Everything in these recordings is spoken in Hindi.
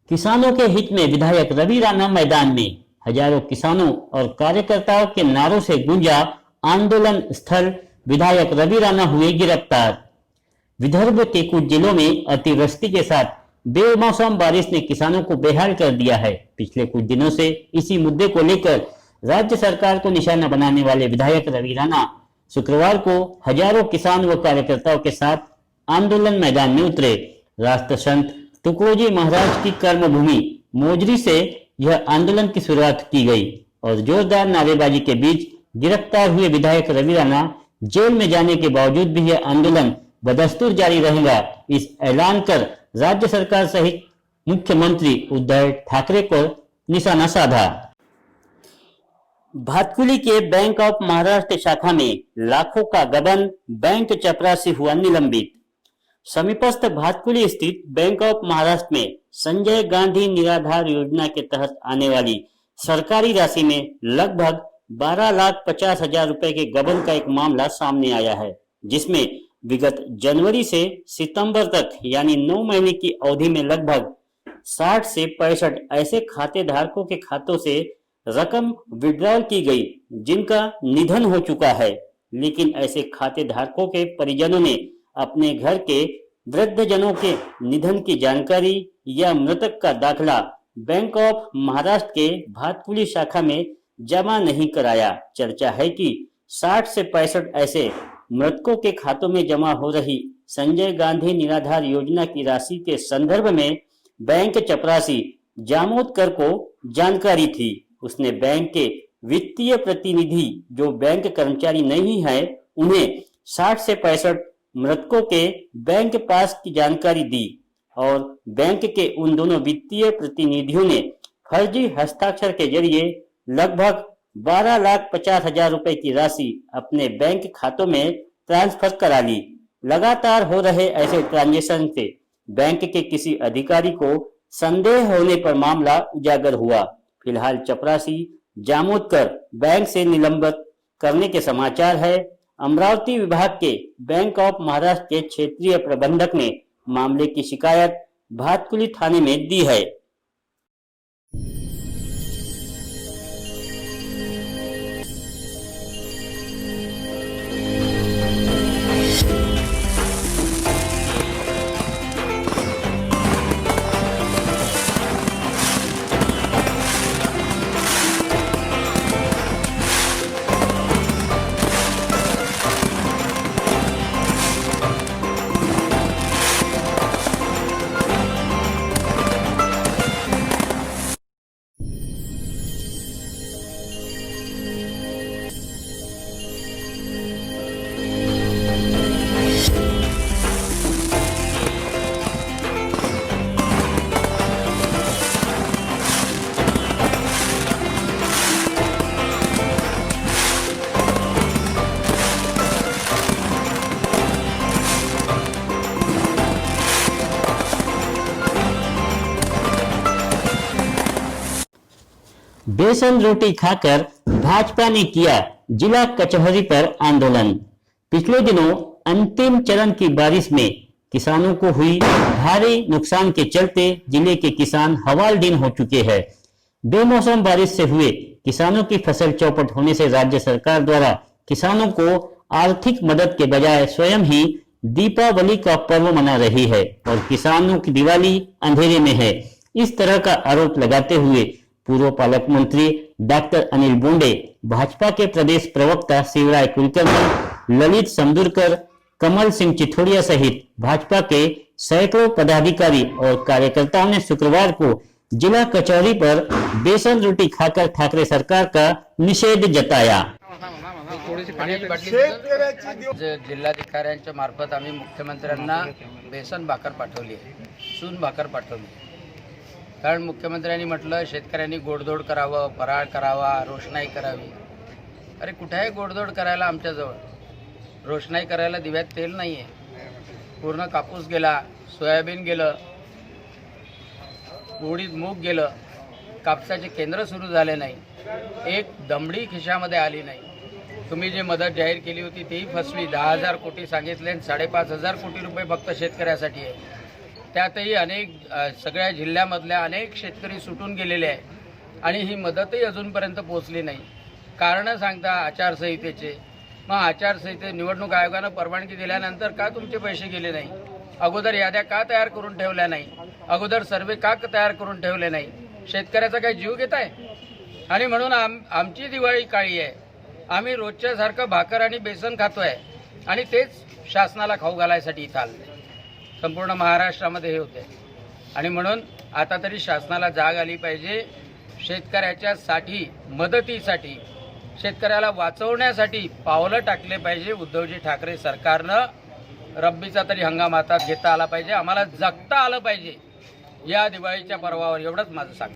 किसानों के हित में विधायक रवि राणा मैदान में। हजारों किसानों और कार्यकर्ताओं के नारों से गूंजा आंदोलन स्थल। विधायक रवि राणा हुए गिरफ्तार। विदर्भ के कुछ जिलों में अतिवृष्टि के साथ बेमौसम बारिश ने किसानों को बेहाल कर दिया है। पिछले कुछ दिनों से इसी मुद्दे को लेकर राज्य सरकार को निशाना बनाने वाले विधायक रवि राणा शुक्रवार को हजारों किसान व कार्यकर्ताओं के साथ आंदोलन मैदान में उतरे। राष्ट्र संत तुकडोजी महाराज की कर्मभूमि मोजरी से यह आंदोलन की शुरुआत की गई और जोरदार नारेबाजी के बीच गिरफ्तार हुए विधायक रवि राणा जेल में जाने के बावजूद भी यह आंदोलन बदस्तूर जारी रहेगा, इस ऐलान कर राज्य सरकार सहित मुख्यमंत्री उद्धव ठाकरे को निशाना साधा। भातकुली के बैंक ऑफ महाराष्ट्र शाखा में लाखों का गबन, बैंक चपरासी हुआ निलंबित। समीपस्थ भातकुली स्थित बैंक ऑफ महाराष्ट्र में संजय गांधी निराधार योजना के तहत आने वाली सरकारी राशि में लगभग 12,50,000 रुपए के गबन का एक मामला सामने आया है, जिसमें विगत जनवरी से सितंबर तक यानी 9 महीने की अवधि में लगभग 60 से 65 ऐसे खाते धारकों के खातों से रकम विड्रॉल की गई जिनका निधन हो चुका है। लेकिन ऐसे खाते धारकों के परिजनों ने अपने घर के वृद्धजनों के निधन की जानकारी या मृतक का दाखला बैंक ऑफ महाराष्ट्र के भातकुली शाखा में जमा नहीं कराया। चर्चा है कि 60 से 65 ऐसे मृतकों के खातों में जमा हो रही संजय गांधी निराधार योजना की राशि के संदर्भ में बैंक चपरासी जामोदकर को जानकारी थी। उसने बैंक के वित्तीय प्रतिनिधि जो बैंक कर्मचारी नहीं है उन्हें 60 से 65 मृतकों के बैंक पास की जानकारी दी और बैंक के उन दोनों वित्तीय प्रतिनिधियों ने फर्जी हस्ताक्षर के जरिए लगभग 12,50,000 रुपए की राशि अपने बैंक खातों में ट्रांसफर करा ली। लगातार हो रहे ऐसे ट्रांजैक्शन से बैंक के किसी अधिकारी को संदेह होने पर मामला उजागर हुआ। फिलहाल चपरासी जामोदकर बैंक से निलंबित करने के समाचार है। अमरावती विभाग के बैंक ऑफ महाराष्ट्र के क्षेत्रीय प्रबंधक ने मामले की शिकायत भातकुली थाने में दी है। बेसन रोटी खाकर भाजपा ने किया जिला कचहरी पर आंदोलन। पिछले दिनों अंतिम चरण की बारिश में किसानों को हुई भारी नुकसान के चलते जिले के किसान हवालदिन हो चुके हैं। बेमौसम बारिश से हुए किसानों की फसल चौपट होने से राज्य सरकार द्वारा किसानों को आर्थिक मदद के बजाय स्वयं ही दीपावली का पर्व मना रही है और किसानों की दिवाली अंधेरे में है। इस तरह का आरोप लगाते हुए पूर्व पालक मंत्री डॉक्टर अनिल बोंडे, भाजपा के प्रदेश प्रवक्ता शिवराय कुलकर्णी, ललित समदुरकर, कमल सिंह चिथोड़िया सहित भाजपा के सैकड़ों पदाधिकारी और कार्यकर्ताओं ने शुक्रवार को जिला कचहरी पर बेसन रोटी खाकर ठाकरे सरकार का निषेध जताया। जिल्हाधिकाऱ्यांच्या मार्फत आम्ही मुख्यमंत्र्यांना बेसन भाकर पाठवली आहे, सून भाकर पाठवली। कारण मुख्यमंत्र्यांनी म्हटलं शेतकऱ्यांनी गोडधोड करावं, फराळ करावा, रोषणाई करावी। अरे कुठे आहे गोडधोड करायला आमच्याजवळ? रोषणाई करायला दिव्यात तेल नाही आहे। पूर्ण कापूस गेला, सोयाबीन गेलं, उडीद मूग गेलं, कापसाचे केंद्र सुरू झाले नाही, एक दमडी खिशामध्ये आली नाही। तुम्ही जी मदत जाहीर केली होती तीही फसवी। 10,000 कोटी सांगितले, 5,500 कोटी रुपये फक्त शेतकऱ्यासाठी आहे। त्यातही अनेक सगळ्या जिल्ह्यामधल्या अनेक शेतकरी सुटून गेलेले आहे आणि ही मदतही अजूनपर्यंत पोहोचली नाही. कारणं सांगता आचारसंहितेचे. मग आचारसंहिते निवडणूक आयोगानं परवानगी दिल्यानंतर का तुमचे पैसे गेले नाही? अगोदर याद्या का तयार करून ठेवल्या नाही? अगोदर सर्वे का तयार करून ठेवले नाही? शेतकऱ्याचा काही जीव घेत आहे? आणि म्हणून आमची दिवाळी काळी आहे. आम्ही रोजच्यासारखं भाकर आणि बेसन खातोय आणि तेच शासनाला खाऊ घालायसाठी इथं आले. संपूर्ण महाराष्ट्रामध्ये हे होते आणि म्हणून आता तरी शासनाला जाग आली पाहिजे. शेतकऱ्याच्यासाठी मदतीसाठी शेतकऱ्याला वाचवण्यासाठी पावलं टाकले पाहिजे. उद्धवजी ठाकरे सरकारनं रब्बीचा तरी हंगाम हातात घेता आला पाहिजे. आम्हाला जगता आलं पाहिजे या दिवाळीच्या पर्वावर. एवढंच माझं सांग.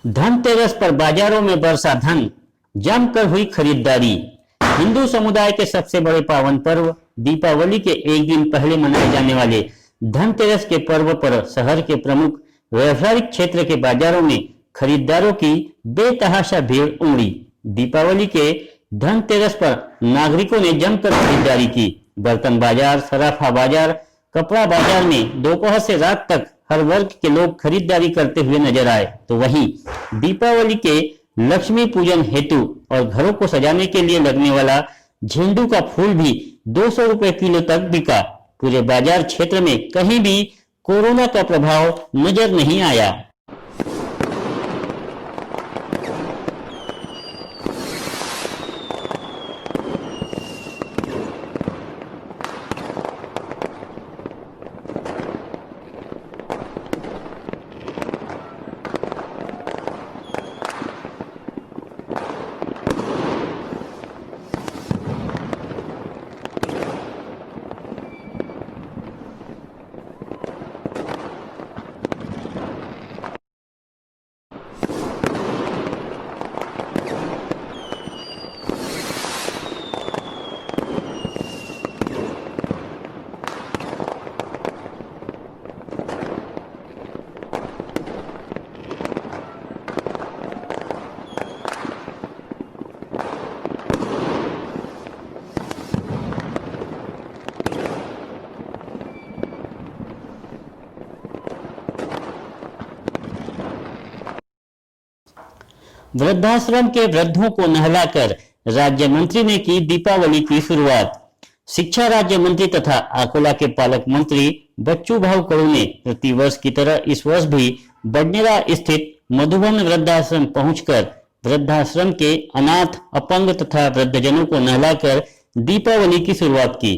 धनतेरस पर बाजारों में बरसा धन, जमकर हुई खरीदारी। हिंदू समुदाय के सबसे बड़े पावन पर्व दीपावली के एक दिन पहले मनाए जाने वाले धनतेरस के पर्व पर शहर के प्रमुख व्यावसायिक क्षेत्र के बाजारों में खरीदारों की बेतहाशा भीड़ उमड़ी। दीपावली के धनतेरस पर नागरिकों ने जमकर खरीदारी की। बर्तन बाजार, सराफा बाजार, कपड़ा बाजार में दोपहर से रात तक हर वर्ग के लोग खरीदारी करते हुए नजर आए। तो वहीं दीपावली के लक्ष्मी पूजन हेतु और घरों को सजाने के लिए लगने वाला झेंडू का फूल भी 200 रुपए किलो तक बिका। पूरे बाजार क्षेत्र में कहीं भी कोरोना का प्रभाव नजर नहीं आया। वृद्धाश्रम के वृद्धों को नहलाकर राज्य मंत्री ने की दीपावली की शुरुआत। शिक्षा राज्य मंत्री तथा अकोला के पालक मंत्री बच्चू भाऊ कड़ू ने प्रतिवर्ष की तरह इस वर्ष भी बडनेरा स्थित मधुबन वृद्धाश्रम पहुंचकर वृद्धाश्रम के अनाथ, अपंग तथा वृद्धजनों को नहलाकर दीपावली की शुरुआत की।